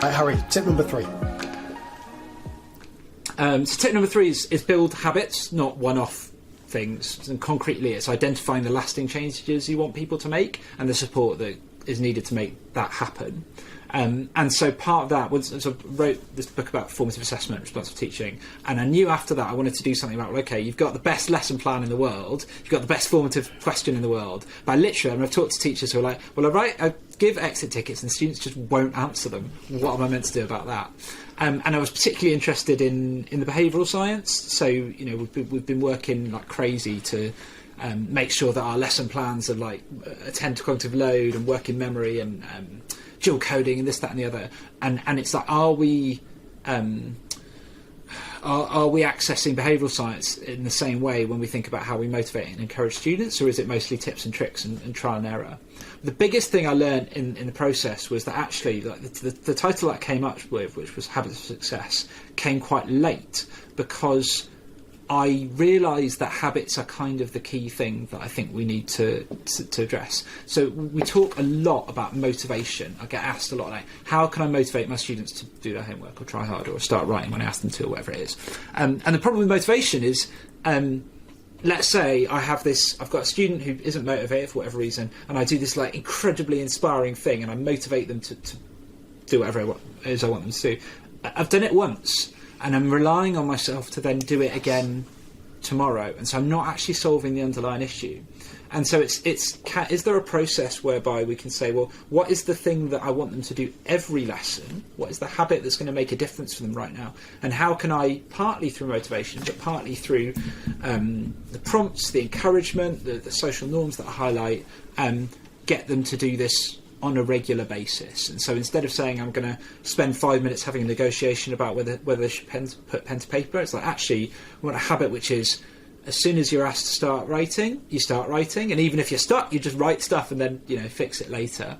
Harry, tip number 3. So tip number 3 is build habits, not one-off things. And concretely, it's identifying the lasting changes you want people to make and the support that is needed to make that happen. And so part of that was, so I wrote this book about formative assessment, responsive teaching, and I knew after that I wanted to do something about, okay, you've got the best lesson plan in the world, you've got the best formative question in the world, but literally, I've talked to teachers who are like, well, I give exit tickets and students just won't answer them. What am I meant to do about that? And I was particularly interested in the behavioural science. So, we've been working like crazy to make sure that our lesson plans are like attend to cognitive load and work in memory and dual coding and this, that, and the other. And it's like, are we accessing behavioural science in the same way when we think about how we motivate and encourage students, or is it mostly tips and tricks and trial and error? The biggest thing I learned in the process was that actually, like, the title that I came up with, which was Habits of Success, came quite late, because I realised that habits are kind of the key thing that I think we need to address. So we talk a lot about motivation. I get asked a lot, like, how can I motivate my students to do their homework or try harder or start writing when I ask them to, or whatever it is. And the problem with motivation is, let's say I've got a student who isn't motivated for whatever reason, and I do this like incredibly inspiring thing, and I motivate them to do whatever it is I want them to do. I've done it once, and I'm relying on myself to then do it again tomorrow, and so I'm not actually solving the underlying issue. And so is there a process whereby we can say, well, what is the thing that I want them to do every lesson? What is the habit that's going to make a difference for them right now? And how can I, partly through motivation, but partly through the prompts, the encouragement, the social norms that I highlight, get them to do this on a regular basis? And so instead of saying I'm going to spend 5 minutes having a negotiation about whether they should put pen to paper, it's like, actually, we want a habit which is, as soon as you're asked to start writing, you start writing, and even if you're stuck, you just write stuff and then fix it later.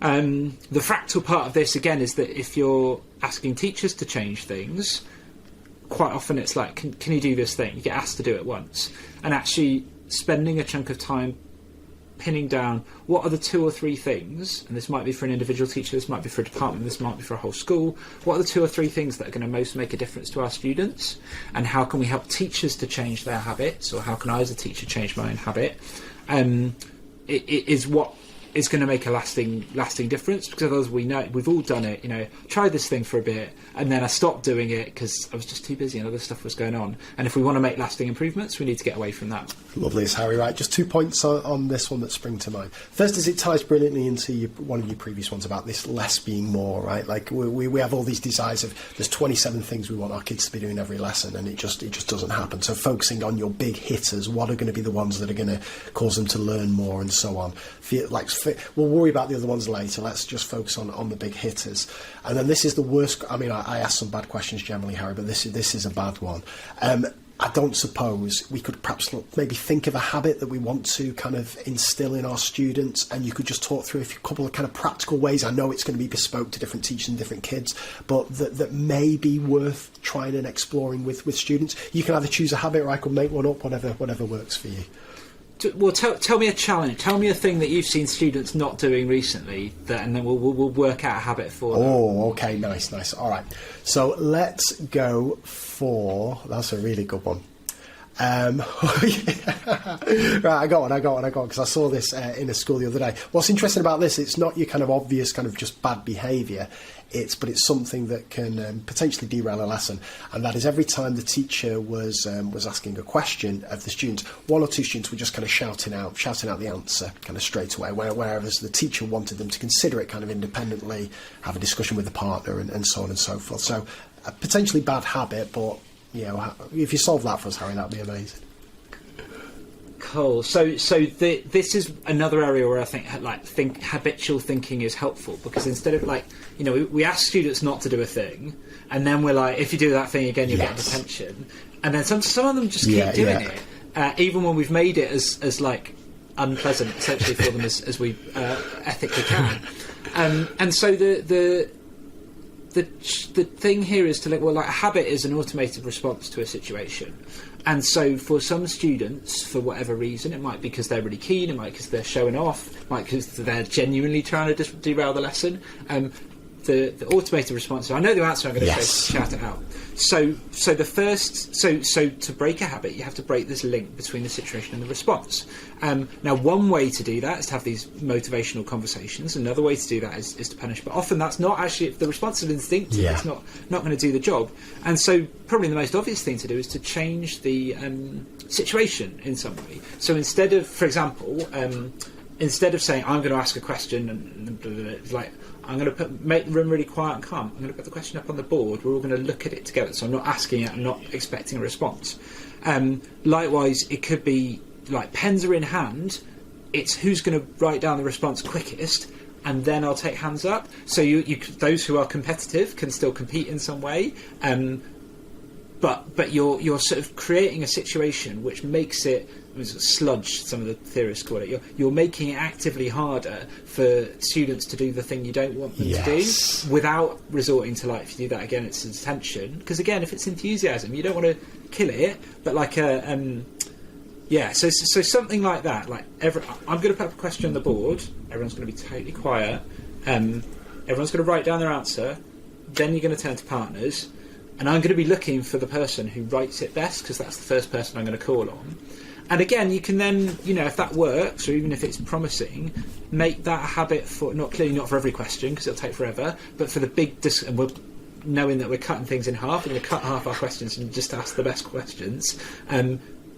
The fractal part of this, again, is that if you're asking teachers to change things, quite often it's like, can you do this thing? You get asked to do it once, and actually spending a chunk of time pinning down what are the 2 or 3 things, and this might be for an individual teacher, this might be for a department, this might be for a whole school, what are the 2 or 3 things that are going to most make a difference to our students, and how can we help teachers to change their habits, or how can I as a teacher change my own habit? It is what is going to make a lasting difference, because as we know, we've all done it, tried this thing for a bit and then I stopped doing it because I was just too busy and other stuff was going on. And if we want to make lasting improvements, we need to get away from that. Lovely, as Harry, right? Just 2 points on this one that spring to mind. First is it ties brilliantly into one of your previous ones about this less being more, right? Like we have all these desires of, there's 27 things we want our kids to be doing every lesson, and it just doesn't happen. So focusing on your big hitters, what are going to be the ones that are going to cause them to learn more and so on. We'll worry about the other ones later. Let's just focus on the big hitters. And then this is the worst. I mean, I ask some bad questions generally, Harry, but this is a bad one. I don't suppose we could perhaps maybe think of a habit that we want to kind of instill in our students, and you could just talk through a couple of kind of practical ways. I know it's going to be bespoke to different teachers and different kids, but that may be worth trying and exploring with students. You can either choose a habit, or I could make one up, whatever works for you. Well, tell me a challenge. Tell me a thing that you've seen students not doing recently, and then we'll work out a habit for them. Oh, okay, nice. All right, so let's go for, that's a really good one. Right, I got one because I saw this in a school the other day. What's interesting about this, it's not your kind of obvious kind of just bad behaviour, but it's something that can potentially derail a lesson, and that is every time the teacher was asking a question of the students, 1 or 2 students were just kind of shouting out the answer kind of straight away, whereas the teacher wanted them to consider it kind of independently, have a discussion with the partner, and so on and so forth. So a potentially bad habit, but if you solve that for us, Harry, that'd be amazing. Cool. So this is another area where I think habitual thinking is helpful, because instead of we ask students not to do a thing, and then we're like, if you do that thing again, you'll get detention, and then some of them just keep doing it, even when we've made it as like unpleasant essentially for them as we ethically can, and so the thing here is to look, a habit is an automated response to a situation. And so for some students, for whatever reason, it might be because they're really keen, it might be because they're showing off, it might be because they're genuinely trying to derail the lesson. the automated response. So I know the answer. I'm going to shout it out. So to break a habit, you have to break this link between the situation and the response. Now, one way to do that is to have these motivational conversations. Another way to do that is to punish. But often that's not actually, if the response is instinctive, it's not going to do the job. And so probably the most obvious thing to do is to change the situation in some way. So instead of, for example, instead of saying, I'm going to ask a question and like, I'm going to make the room really quiet and calm. I'm going to put the question up on the board. We're all going to look at it together. So I'm not asking it. I'm not expecting a response. Likewise, it could be like pens are in hand. It's who's going to write down the response quickest, and then I'll take hands up. So you those who are competitive can still compete in some way. But you're sort of creating a situation which makes it sludge. Some of the theorists call it. You're making it actively harder for students to do the thing you don't want them to do, without resorting to, like, if you do that again, it's attention. Because again, if it's enthusiasm, you don't want to kill it. But like so something like that. Like I'm going to put up a question on the board. Everyone's going to be totally quiet. Everyone's going to write down their answer. Then you're going to turn to partners. And I'm going to be looking for the person who writes it best, because that's the first person I'm going to call on. And again, you can then, if that works, or even if it's promising, make that a habit for, not for every question, because it'll take forever, but for the big, and we're knowing that we're cutting things in half, we're going to cut half our questions and just ask the best questions.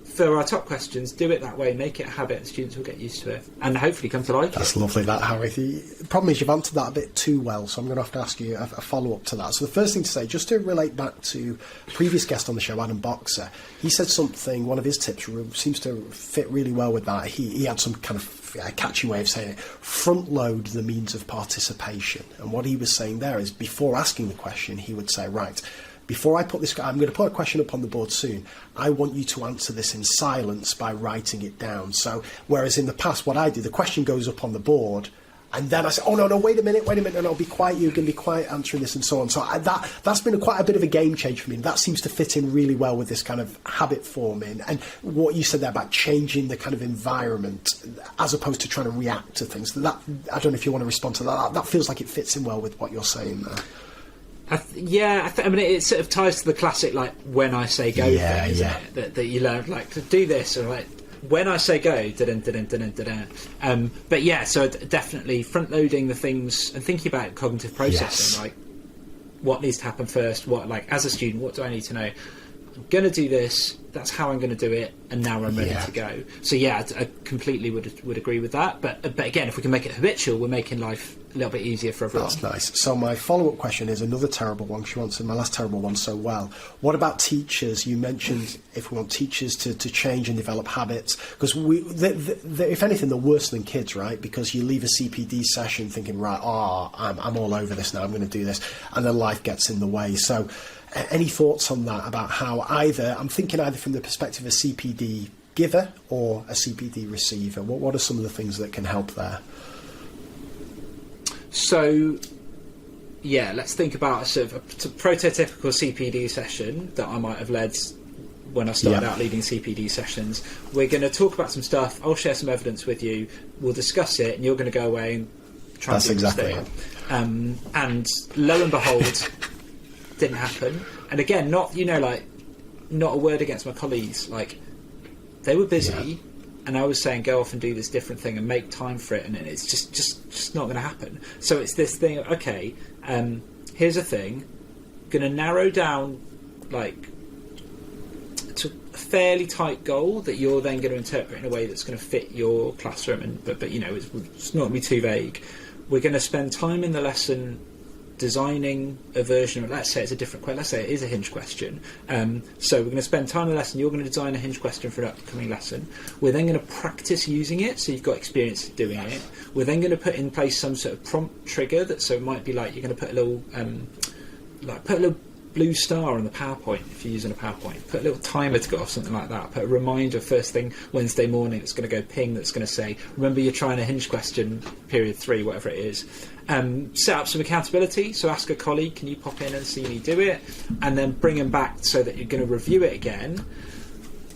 For our top questions, do it that way, make it a habit, and students will get used to it, and hopefully come to like it. That's lovely, that, Harry. The problem is you've answered that a bit too well, so I'm going to have to ask you a follow-up to that. So the first thing to say, just to relate back to a previous guest on the show, Adam Boxer, he said something, one of his tips seems to fit really well with that. He had some kind of catchy way of saying it, front load the means of participation. And what he was saying there is, before asking the question, he would say, right, before I put this, I'm going to put a question up on the board soon. I want you to answer this in silence by writing it down. So, whereas in the past, what I do, the question goes up on the board, and then I say, oh, no, wait a minute, and I'll be quiet, you're going to be quiet answering this, and so on. So that's been quite a bit of a game change for me. That seems to fit in really well with this kind of habit forming. And what you said there about changing the kind of environment, as opposed to trying to react to things. That, I don't know if you want to respond to that. That feels like it fits in well with what you're saying there. I mean, it sort of ties to the classic, like, when I say go thing, isn't it? That you learn, like, to do this, or like, when I say go, but yeah, so definitely front-loading the things and thinking about cognitive processing, like, what needs to happen first, as a student, what do I need to know? I'm going to do this, that's how I'm going to do it, and now I'm ready to go. So yeah, I completely would agree with that. But again, if we can make it habitual, we're making life a little bit easier for everyone. That's nice. So my follow-up question is another terrible one. She answered my last terrible one so well. What about teachers? You mentioned if we want teachers to change and develop habits, because if anything, they're worse than kids, right? Because you leave a CPD session thinking, right, I'm all over this now, I'm going to do this, and then life gets in the way. So any thoughts on that, about how I'm thinking either from the perspective of a CPD giver or a CPD receiver? What are some of the things that can help there? So, let's think about a sort of a prototypical CPD session that I might have led when I started out leading CPD sessions. We're going to talk about some stuff, I'll share some evidence with you, we'll discuss it, and you're going to go away and try and do this thing. And lo and behold, didn't happen. And again, not a word against my colleagues, like, they were busy, and I was saying go off and do this different thing and make time for it, and it's just not going to happen. So it's this thing, okay, here's a thing, going to narrow down, like, to a fairly tight goal that you're then going to interpret in a way that's going to fit your classroom, but it's not going to be too vague. We're going to spend time in the lesson designing a version of, let's say it's a different question, let's say it is a hinge question. So we're going to spend time in the lesson, you're going to design a hinge question for an upcoming lesson. We're then going to practice using it, so you've got experience doing it. We're then going to put in place some sort of prompt trigger, so it might be like you're going to put a little blue star on the PowerPoint if you're using a PowerPoint. Put a little timer to go off, something like that. Put a reminder first thing Wednesday morning that's going to go ping, that's going to say, remember you're trying a hinge question, period 3, whatever it is. Set up some accountability, so ask a colleague, can you pop in and see me do it? And then bring them back so that you're going to review it again.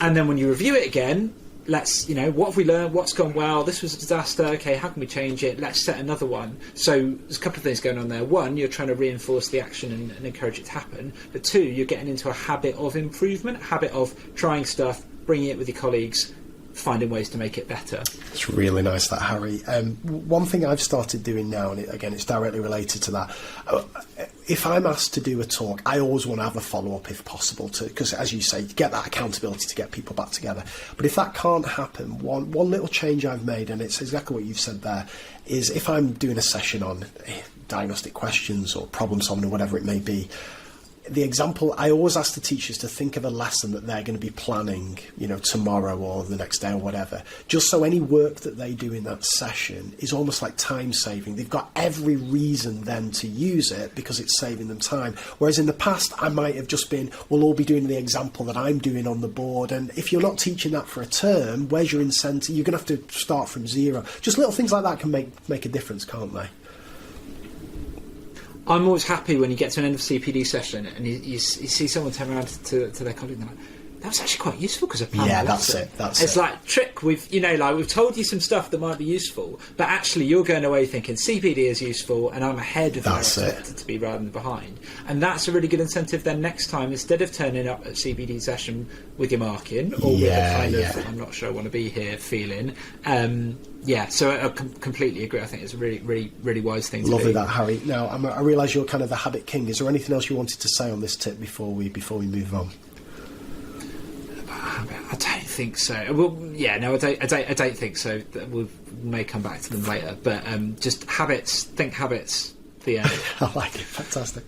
And then when you review it again, let's, what have we learned? What's gone well? This was a disaster. Okay, how can we change it? Let's set another one. So there's a couple of things going on there. One, you're trying to reinforce the action and encourage it to happen. But two, you're getting into a habit of improvement, habit of trying stuff, bringing it with your colleagues, finding ways to make it better. It's really nice, that, Harry. One thing I've started doing now, and again, it's directly related to that. If I'm asked to do a talk, I always want to have a follow-up if possible, because, as you say, you get that accountability to get people back together. But if that can't happen, one little change I've made, and it's exactly what you've said there, is if I'm doing a session on diagnostic questions or problem solving or whatever it may be, the example, I always ask the teachers to think of a lesson that they're going to be planning, tomorrow or the next day or whatever, just so any work that they do in that session is almost like time saving. They've got every reason then to use it because it's saving them time. Whereas in the past, I might have just been, we'll all be doing the example that I'm doing on the board. And if you're not teaching that for a term, where's your incentive? You're going to have to start from zero. Just little things like that can make a difference, can't they? I'm always happy when you get to an end of CPD session and you see someone turn around to their colleague and they're like, that was actually quite useful because I planned Yeah, the that's lesson. it. That's it's it. like, trick, we've told you some stuff that might be useful, but actually you're going away thinking CPD is useful and I'm ahead of where I expected to be rather than behind. And that's a really good incentive then next time, instead of turning up at CPD session with your marking or with a kind of, I'm not sure I want to be here feeling. So I completely agree. I think it's a really, really, really wise thing to do. Lovely that, Harry. Now, I realise you're kind of the habit king. Is there anything else you wanted to say on this tip before we move on? I don't think so. Well, I don't think so. We may come back to them later. But just habits, think habits, the end. I like it. Fantastic.